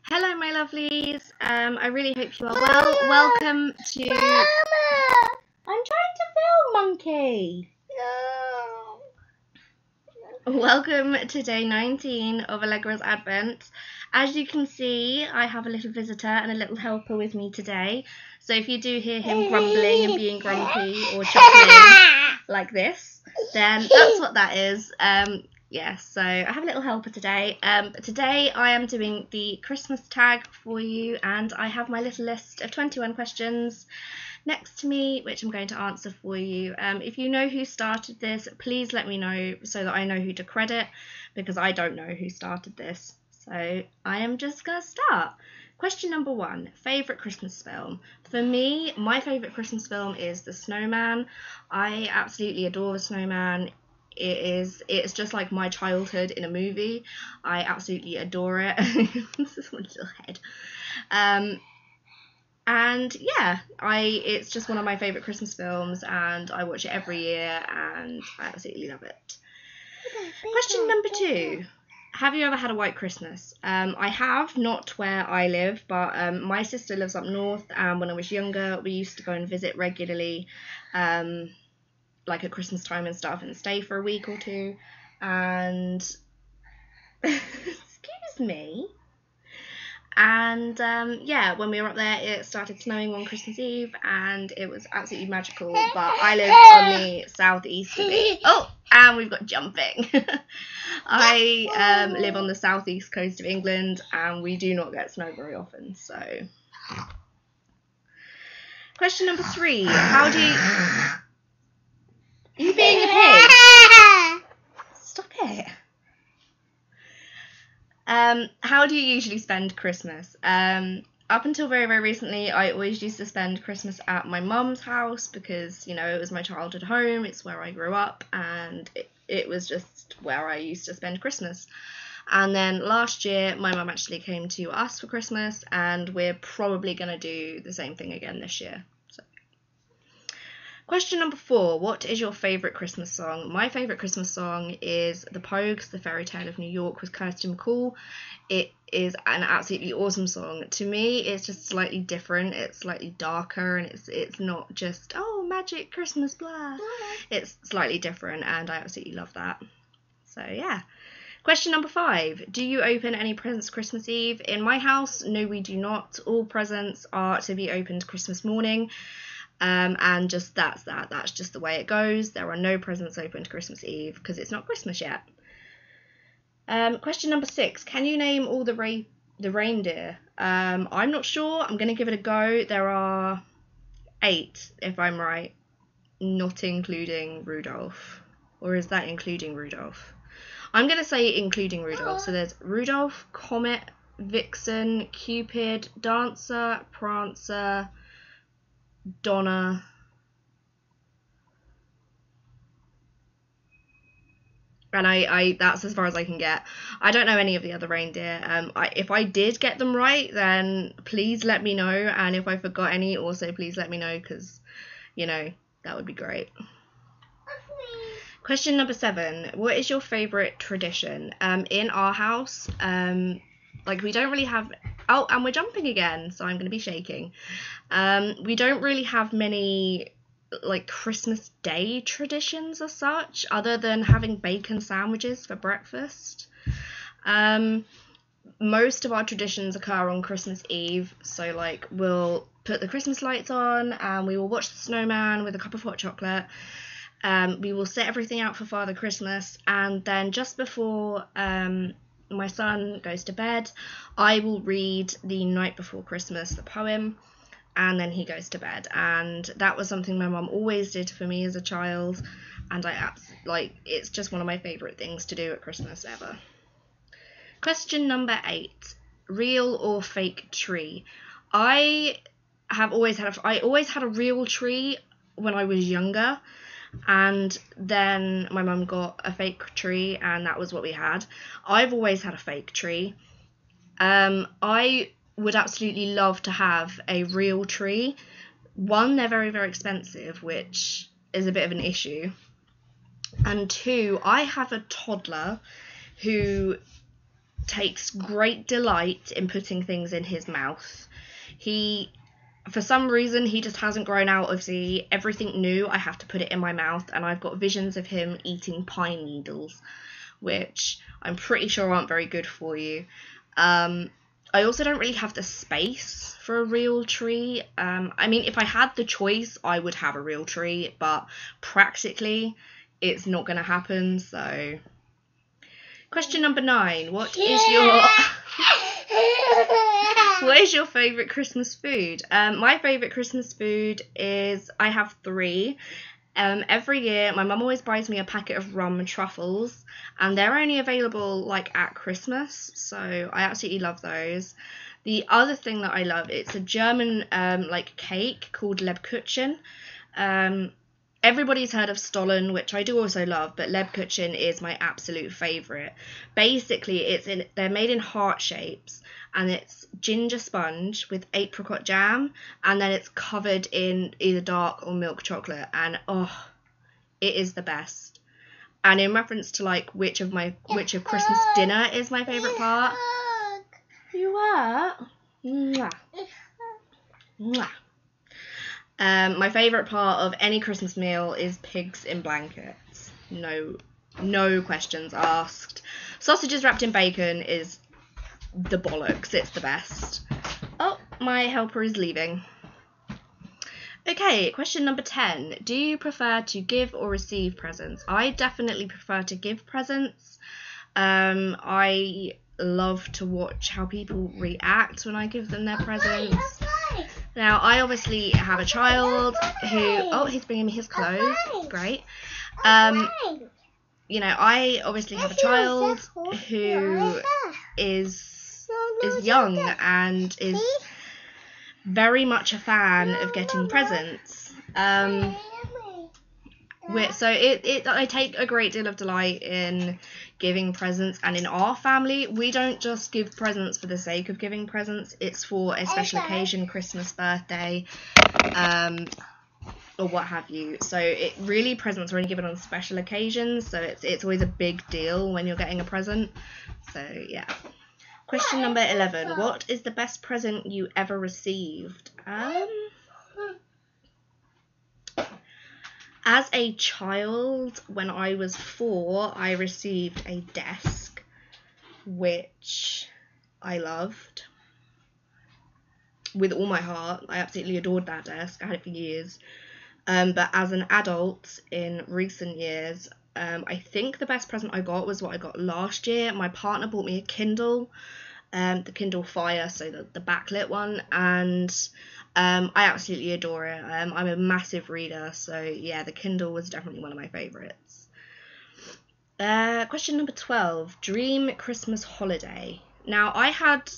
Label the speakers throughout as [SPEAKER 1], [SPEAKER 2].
[SPEAKER 1] Hello, my lovelies. I really hope you are well. Welcome to.
[SPEAKER 2] Mama!
[SPEAKER 1] I'm trying to film, monkey.
[SPEAKER 2] No.
[SPEAKER 1] Welcome to day 19 of Allegra's Advent. As you can see, I have a little visitor and a little helper with me today. So if you do hear him grumbling and being grumpy or chuckling like this, then that's what that is. Yes, so I have a little helper today. Today I am doing the Christmas tag for you, and I have my little list of 21 questions next to me, which I'm going to answer for you. If you know who started this, please let me know so that I know who to credit, because I don't know who started this. So I am just going to start. Question number 1, favourite Christmas film. For me, my favourite Christmas film is The Snowman. I absolutely adore The Snowman. It's just like my childhood in a movie. I absolutely adore it. This is my little head. And yeah, it's just one of my favourite Christmas films, and I watch it every year, and I absolutely love it. Question number 2. Have you ever had a white Christmas? I have, not where I live, but my sister lives up north, and when I was younger, we used to go and visit regularly, like at Christmas time and stuff, and stay for a week or two. And excuse me. And yeah, when we were up there, it started snowing on Christmas Eve, and it was absolutely magical. But I live on the southeast of it. Oh, and we've got jumping. I live on the southeast coast of England, and we do not get snow very often. So, question number 3: how do you being a pig? Stop it. How do you usually spend Christmas? Up until very, very recently, I always used to spend Christmas at my mum's house because, you know, it was my childhood home, it's where I grew up, and it was just where I used to spend Christmas. And then last year, my mum actually came to us for Christmas, and we're probably going to do the same thing again this year. Question number 4, what is your favourite Christmas song? My favourite Christmas song is The Pogues, The Fairy Tale of New York with Kirsty MacColl. It is an absolutely awesome song. To me, it's just slightly different. It's slightly darker, and it's not just, oh, magic Christmas, blah. It's slightly different, and I absolutely love that. So, yeah. Question number 5, do you open any presents Christmas Eve? In my house, no, we do not. All presents are to be opened Christmas morning. And just that's just the way it goes. There are no presents opened Christmas Eve because it's not Christmas yet. Question number 6, can you name all the reindeer? I'm not sure. I'm going to give it a go. There are 8, if I'm right, not including Rudolph. Or is that including Rudolph? I'm going to say including Rudolph. So there's Rudolph, Comet, Vixen, Cupid, Dancer, Prancer, Donna, and I that's as far as I can get. I don't know any of the other reindeer. If I did get them right, then please let me know, and if I forgot any, also please let me know, because, you know, that would be great. Question number 7, what is your favourite tradition? In our house, like, we don't really have, oh, and we're jumping again, so I'm going to be shaking. We don't really have many, like, Christmas Day traditions as such, other than having bacon sandwiches for breakfast. Most of our traditions occur on Christmas Eve, so, like, we'll put the Christmas lights on, and we will watch The Snowman with a cup of hot chocolate. We will set everything out for Father Christmas, and then just before my son goes to bed, I will read The Night Before Christmas, the poem, and then he goes to bed. And that was something my mum always did for me as a child, and it's just one of my favourite things to do at Christmas ever. Question number 8, real or fake tree? I always had a real tree when I was younger, and then my mum got a fake tree, and that was what we had. I've always had a fake tree. I would absolutely love to have a real tree. 1, they're very, very expensive, which is a bit of an issue. And 2, I have a toddler who takes great delight in putting things in his mouth. For some reason, he just hasn't grown out of the everything new, I have to put it in my mouth, and I've got visions of him eating pine needles, which I'm pretty sure aren't very good for you. I also don't really have the space for a real tree. I mean, if I had the choice, I would have a real tree, but practically, it's not going to happen, so... Question number 9. What is your favourite Christmas food? My favourite Christmas food is... I have 3. Every year, my mum always buys me a packet of rum and truffles, and they're only available, like, at Christmas, so I absolutely love those. The other thing that I love, it's a German, cake called Lebkuchen. Everybody's heard of Stollen, which I do also love, but Lebkuchen is my absolute favourite. Basically, they're made in heart shapes, and it's ginger sponge with apricot jam, and then it's covered in either dark or milk chocolate, and it is the best. And in reference to like which of Christmas dinner is my favourite part, you are. Mwah. Mwah. My favourite part of any Christmas meal is pigs in blankets. No questions asked. Sausages wrapped in bacon is the bollocks. It's the best. Oh, my helper is leaving. Okay, question number 10. Do you prefer to give or receive presents? I definitely prefer to give presents. I love to watch how people react when I give them their presents. Now, I obviously have a child who... Oh, he's bringing me his clothes. Great. You know, I obviously have a child who is young and is very much a fan of getting presents. So I take a great deal of delight in giving presents, and in our family, we don't just give presents for the sake of giving presents. It's for a special occasion, Christmas, birthday, or what have you. So presents are only given on special occasions, so it's always a big deal when you're getting a present. So yeah. Question number 11. What is the best present you ever received? As a child, when I was 4, I received a desk, which I loved with all my heart. I absolutely adored that desk. I had it for years. But as an adult in recent years, I think the best present I got was what I got last year. My partner bought me a Kindle, the Kindle Fire, so the backlit one, and I absolutely adore it. I'm a massive reader, so yeah, the Kindle was definitely one of my favourites. Question number 12. Dream Christmas holiday. Now, I had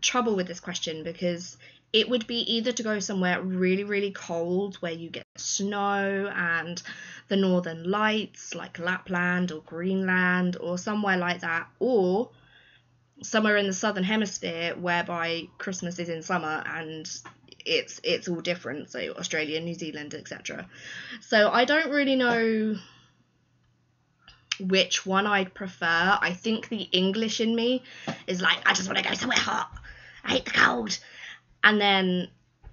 [SPEAKER 1] trouble with this question because it would be either to go somewhere really, really cold where you get snow and the northern lights like Lapland or Greenland or somewhere like that, or somewhere in the southern hemisphere whereby Christmas is in summer and it's all different, so Australia, New Zealand, etc. So I don't really know which one I'd prefer. I think the English in me is like, I just want to go somewhere hot. I hate the cold. And then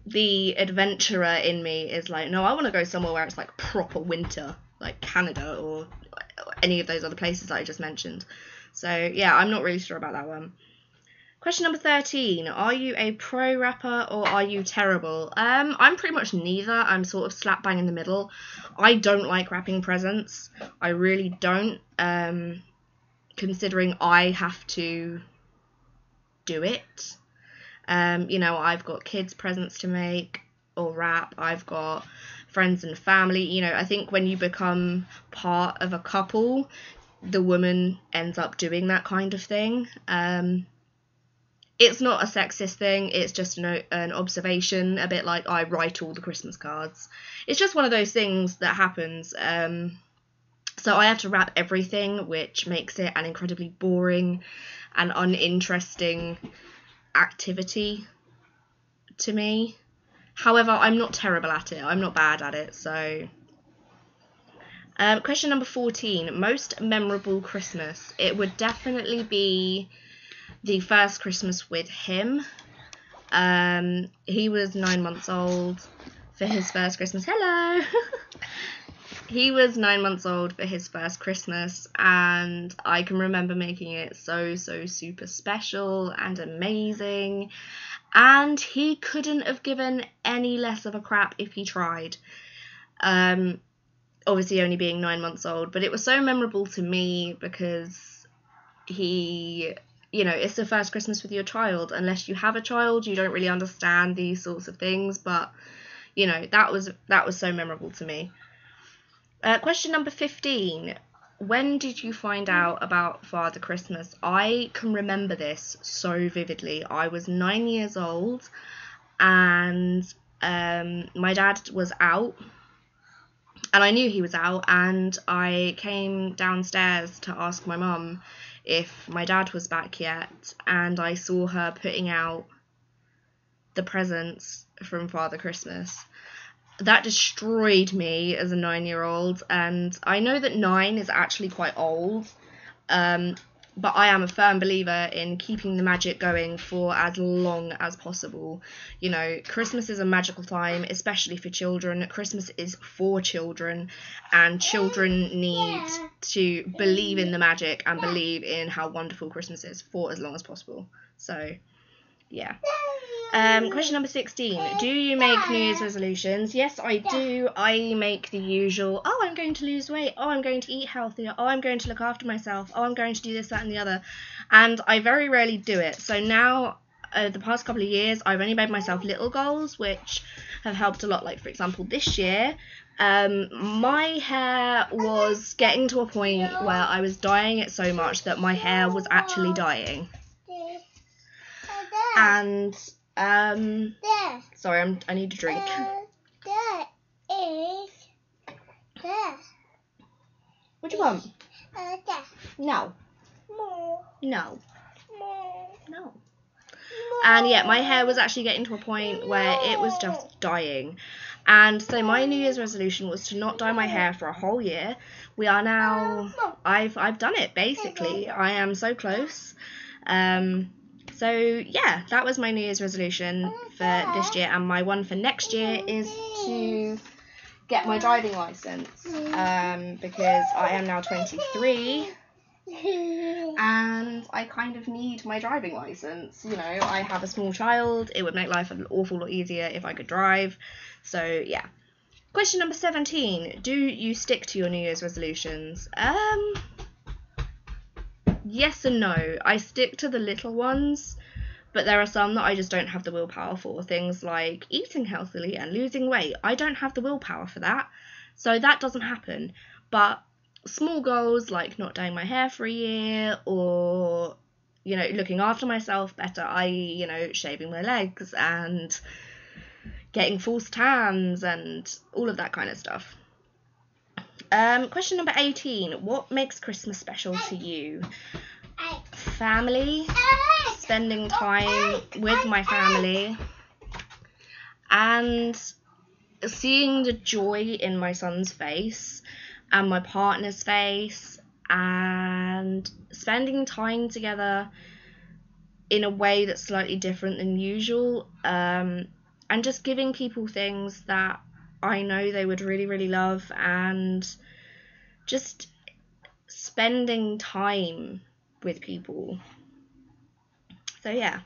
[SPEAKER 1] the adventurer in me is like, no, I want to go somewhere where it's like proper winter, like Canada or any of those other places that I just mentioned. So yeah, I'm not really sure about that one. Question number 13. Are you a pro rapper or are you terrible? I'm pretty much neither. I'm sort of slap bang in the middle. I don't like wrapping presents. I really don't. Considering I have to do it. I've got kids' presents to make or wrap. I've got friends and family. I think when you become part of a couple, the woman ends up doing that kind of thing. It's not a sexist thing, it's just an observation, a bit like I write all the Christmas cards. It's just one of those things that happens. So I have to wrap everything, which makes it an incredibly boring and uninteresting activity to me. However, I'm not terrible at it, I'm not bad at it, so... Question number 14. Most memorable Christmas. It would definitely be the first Christmas with him. He was 9 months old for his first Christmas. Hello! He was 9 months old for his first Christmas, and I can remember making it so super special and amazing, and he couldn't have given any less of a crap if he tried. Obviously only being 9 months old, but it was so memorable to me because he, it's the first Christmas with your child. Unless you have a child, you don't really understand these sorts of things, but that was so memorable to me. Question number 15. When did you find out about Father Christmas? I can remember this so vividly. I was 9 years old, and my dad was out, and I knew he was out, and I came downstairs to ask my mum if my dad was back yet, and I saw her putting out the presents from Father Christmas. That destroyed me as a 9-year-old, and I know that 9 is actually quite old, but I am a firm believer in keeping the magic going for as long as possible. Christmas is a magical time, especially for children. Christmas is for children, and children need to believe in the magic and believe in how wonderful Christmas is for as long as possible. So, yeah. Question number 16. Do you make New Year's resolutions? Yes, I do. I make the usual, I'm going to lose weight. I'm going to eat healthier. I'm going to look after myself. I'm going to do this, that, and the other. And I very rarely do it. So now, the past couple of years, I've only made myself little goals, which have helped a lot. Like, for example, this year, my hair was getting to a point where I was dyeing it so much that my hair was actually dying. And sorry, I need a drink. What do you want? No. No. No. And yeah, my hair was actually getting to a point where it was just dying. And so my New Year's resolution was to not dye my hair for a whole year. We are now, I've done it basically. I am so close. So yeah, that was my New Year's resolution for this year, and my one for next year is to get my driving license, because I am now 23, and I kind of need my driving license. I have a small child. It would make life an awful lot easier if I could drive. So yeah. Question number 17. Do you stick to your New Year's resolutions? Yes and no. I stick to the little ones, but there are some that I just don't have the willpower for. Things like eating healthily and losing weight. I don't have the willpower for that, so that doesn't happen. But small goals like not dyeing my hair for a year, or looking after myself better, i.e. shaving my legs and getting false tans and all of that kind of stuff. Question number 18. What makes Christmas special to you? Family, spending time with my family, and seeing the joy in my son's face and my partner's face, and spending time together in a way that's slightly different than usual, and just giving people things that I know they would really, really love, and just spending time with people. So yeah.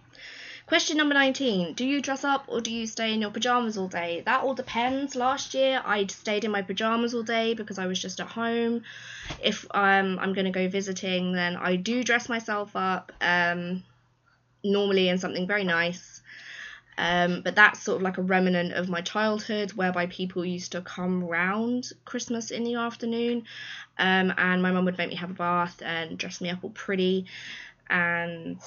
[SPEAKER 1] Question number 19. Do you dress up or do you stay in your pajamas all day? That all depends. Last year I stayed in my pajamas all day because I was just at home. If I'm going to go visiting, then I do dress myself up, normally in something very nice. But that's sort of like a remnant of my childhood, whereby people used to come round Christmas in the afternoon, and my mum would make me have a bath and dress me up all pretty, and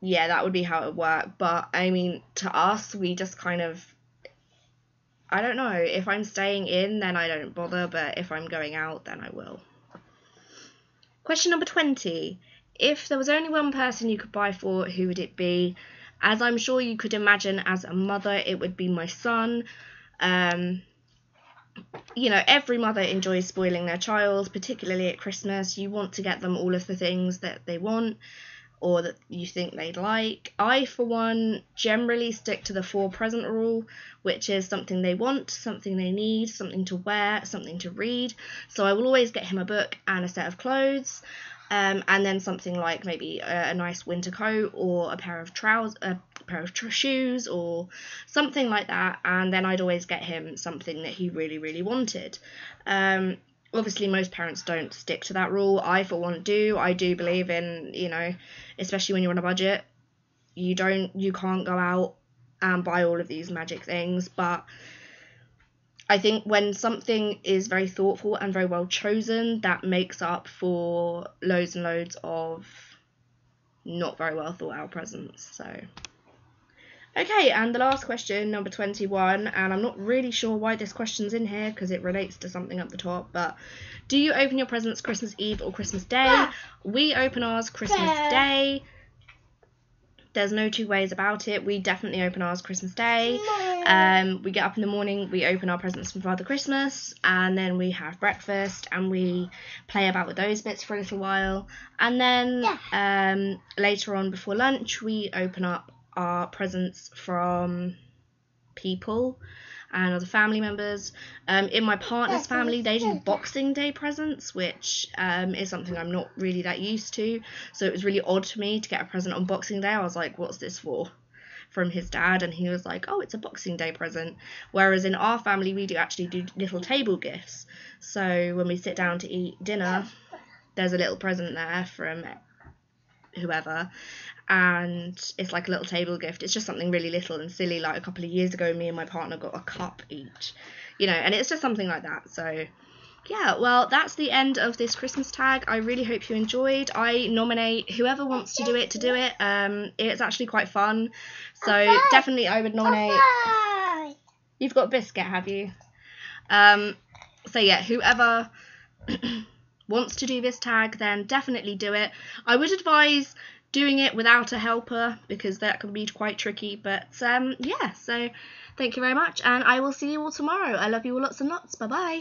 [SPEAKER 1] yeah, that would be how it would work. But I mean, to us, we just kind of, I don't know, if I'm staying in, then I don't bother, but if I'm going out, then I will. Question number 20. If there was only one person you could buy for, who would it be? As I'm sure you could imagine, as a mother, it would be my son. Every mother enjoys spoiling their child, particularly at Christmas. You want to get them all of the things that they want, or that you think they'd like. I, for one, generally stick to the 4 present rule, which is something they want, something they need, something to wear, something to read. So I will always get him a book and a set of clothes, and then something like maybe a nice winter coat or a pair of shoes or something like that. And then I'd always get him something that he really, really wanted. Obviously, most parents don't stick to that rule. I, for one, do. I do believe in, especially when you're on a budget, you can't go out and buy all of these magic things. But I think when something is very thoughtful and very well chosen, that makes up for loads and loads of not very well thought out presents. So, okay, and the last question, number 21, and I'm not really sure why this question's in here because it relates to something at the top, but do you open your presents Christmas Eve or Christmas Day? We open ours Christmas Day. There's no two ways about it. We definitely open ours Christmas Day. We get up in the morning, we open our presents from Father Christmas, and then we have breakfast and we play about with those bits for a little while. And then later on before lunch, we open up our presents from people and other family members. In my partner's family, they do Boxing Day presents, which is something I'm not really that used to. So it was really odd for me to get a present on Boxing Day. I was like, what's this for? From his dad, and he was like, oh, it's a Boxing Day present. Whereas in our family, we do actually do little table gifts. So when we sit down to eat dinner, there's a little present there from whoever, and it's like a little table gift. It's just something really little and silly. Like a couple of years ago, me and my partner got a cup each, and it's just something like that. So yeah, well, that's the end of this Christmas tag. I really hope you enjoyed. I nominate whoever wants to do it. It's actually quite fun, so definitely I would nominate. You've got a biscuit, have you? So yeah, whoever wants to do this tag, then definitely do it. I would advise doing it without a helper because that can be quite tricky, but yeah, so thank you very much, and I will see you all tomorrow. I love you all lots and lots. Bye bye.